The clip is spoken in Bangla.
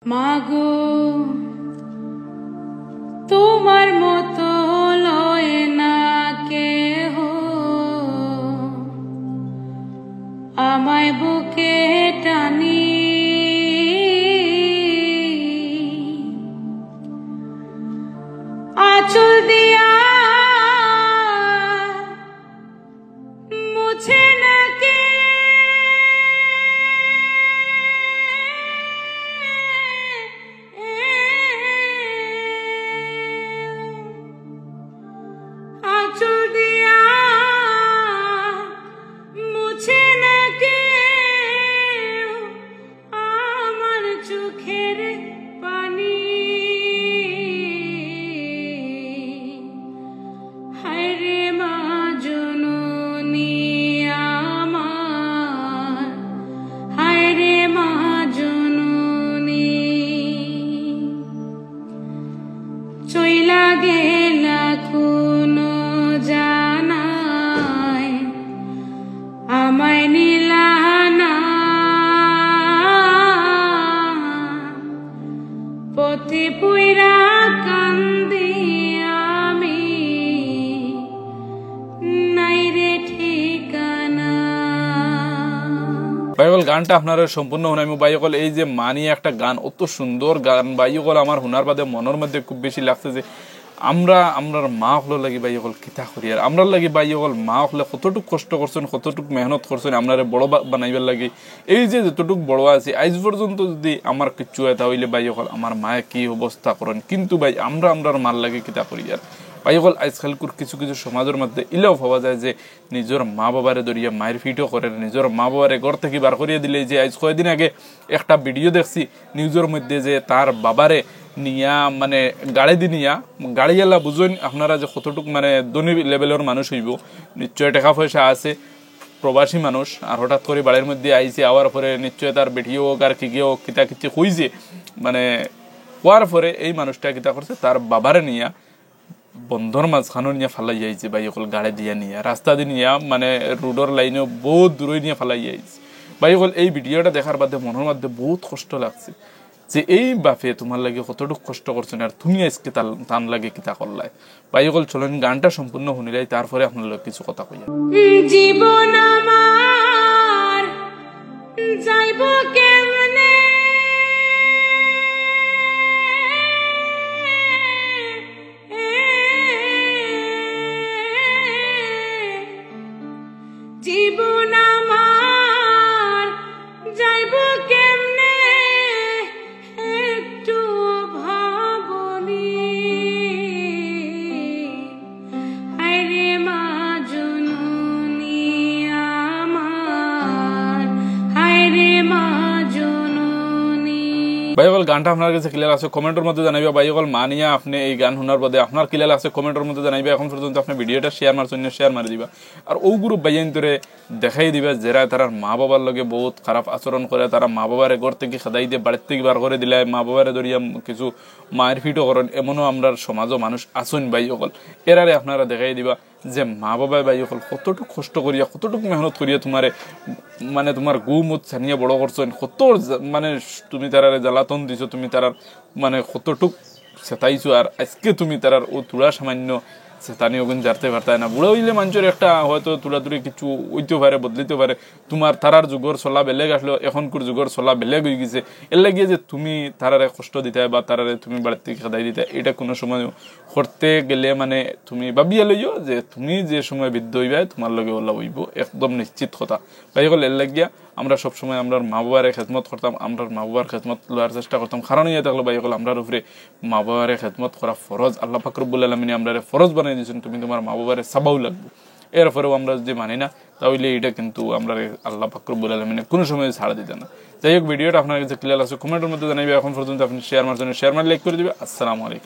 মাগো তোমার মতো লয় না কেহ আমায় বুকে টানি আঁচল দিয়া মুছে না কে আঁচল দিয়া মুছে না কে আমার চোখের পানি হায়রে মা জননী আমার হায়রে মা জননী চইলা গেলা কোনো জানায় আমায় নিলা না পথে পুইরা কান্দি আমি নাই রে ঠিকানা। ভাইসকল গানটা আপনারা সম্পূর্ণ শুনাইমু। ভাইসকল এই যে মানি একটা গান, অত সুন্দর গান ভাইসকল আমার হুনার বাদে মনের মধ্যে খুব বেশি লাগছে যে আমরার মা হলো লাগি ভাইসকল কিতা করি আর আমরার লাগি ভাইসকল মা হলে কতটুক কষ্ট করছেন কতটুক মেহনত করছেন আপনারে বড় বানাইবার লাগি। এই যে যতটুক বড় আছে আজ পর্যন্ত যদি আমার কিচ্ছু হয় তাহলে ভাইসকল আমার মায়ে কি অবস্থা করেন, কিন্তু ভাই আমরার মার লাগে কিতা করি আর ভাইসকল আজকালকুর কিছু কিছু সমাজের মধ্যে ইলেও ভাবা যায় যে নিজের মা বাবারে ধরিয়া মায়ের ফিটও করে, নিজের মা বাবারে ঘর থেকে বার করিয়ে দিলে। যে আজ কয়েকদিন আগে একটা ভিডিও দেখছি নিউজের মধ্যে যে তার বাবারে নিয়া মানে গাড়ি দি নিয়া গাড়িওয়ালা বুঝুন আপনারা যে কতটুক মানে ধনী লেভেলের মানুষ হইব, নিশ্চয় টাকা পয়সা আছে, প্রবাসী মানুষ, আর হঠাৎ করে বাড়ির মধ্যে আইছে আওয়ার পরে নিশ্চয় তার বেটিও হোক আর কিকে হোক কিতা কিচ্ছে হইছে মানে হওয়ার পরে এই মানুষটা কিতা করছে তার বাবারে নিয়া বন্ধর মাঝখানো নিয়ে ফালাই যাইছে ভাইসকল গাড়ি দিয়া নিয়ে রাস্তা দিয়ে নিয়ে মানে রোডের লাইনেও বহুত দূরে নিয়ে ফালাই যাইছে। ভাইসকল এই ভিডিওটা দেখার বাদে মনের মধ্যে বহুত কষ্ট লাগছে যে এই বাপে তোমার লাগে কতটুকু কষ্ট করছেন আর তুমি আজকে টান লাগে কিতা করলাই। ভাইসকল চলেন গানটা সম্পূর্ণ শুনিলাই তারপরে আপনার লোক কিছু কথা কইয়া। জীবন আমার যাইব কেমনে জীবন আমার যাইব কেমনে একটু ভাবনি হায়রে মা জননী আমার হায়রে মা জননী। ভাইসকল গানটা আপনার কাছে ক্লিয়ার আছে কমেন্টের মধ্যে জানাইবে। ভাইসকল মানিয়া আপনি এই গান শোনার বাদে আপনার ক্লিয়ার আছে কমেন্টের মধ্যে জানাইবে। এখন পর্যন্ত আপনি ভিডিওটা শেয়ার মারছেন শেয়ার মারি দিবা আর ও গ্রুপ বাইন ধরে দেখাই দিবা যারা তার মা বাবার লগে বহুত খারাপ আচরণ করে, তারা মা বাবার ঘর থেকে খেদাই দিয়ে বাড়ির থেকে বার করে দিলে, মা বাবারে ধরিয়া কিছু মায়ের ফিটও করেন, এমনও আমরা সমাজও মানুষ আসুন ভাইসকল। এরারে আপনারা দেখাই দিবা যে মা বাবাই ভাইসকল কতটুকু কষ্ট করিয়া কতটুকু মেহনত করিয়া তোমারে মানে তোমার গুমুত ছানিয়ে বড় করছেন, কত মানে তুমি তারারে জ্বালাতন দিছো, তুমি তারার মানে কতটুক সেতাইছো আর আজকে তুমি তারার ও তুলা সামান্য সেতানি ওগুন জারতে পারতায় না। বুড়ো হইলে মানুষের একটা হয়তো তুলাতুলি কিছু হইতেও পারে বদলিতে পারে, তোমার তারার যুগর চলা বেলেগ আসলো, এখনকার যুগর চলা বেলেগ হয়ে গেছে। এর লাগিয়ে যে তুমি তারারে কষ্ট দিতে বা তারারে তুমি বাড়ির থেকে খেদাই দিতে এটা কোনো সময় করতে গেলে মানে তুমি ভাবিয়া লইও যে তুমি যে সময় বৃদ্ধ হইবে তোমার লগে ওলা হইব একদম নিশ্চিত কথা। তাই হল এর লাগিয়া আমরা সবসময় আমরা মা বাবার খেদমত করতাম, আমরা মা বাবার খেদমত লওয়ার চেষ্টা করতাম। কারণ ইয়ে থাকলো ভাই হল আমরা উপরে মা বাবার খেদমত করা ফরজ, আল্লাহ পাক রব্বুল আলামিন আমরা ফরজ বানাই দিয়েছেন, তুমি তোমার মা বাবার চাবাও লাগবে। এরপরেও আমরা যদি মানি না তাহলে এটা কিন্তু আমরা আল্লাহ পাক রব্বুল আলামিনের কোনো সময় ছাড়া দিতে না। যাই হোক ভিডিওটা আপনার কাছে ক্লিয়ার আছে কমেন্টের মধ্যে জানাইবে। এখন পর্যন্ত আপনি শেয়ার মারছেন শেয়ার মারি লাইক করে দিবে। আসসালামু আলাইকুম।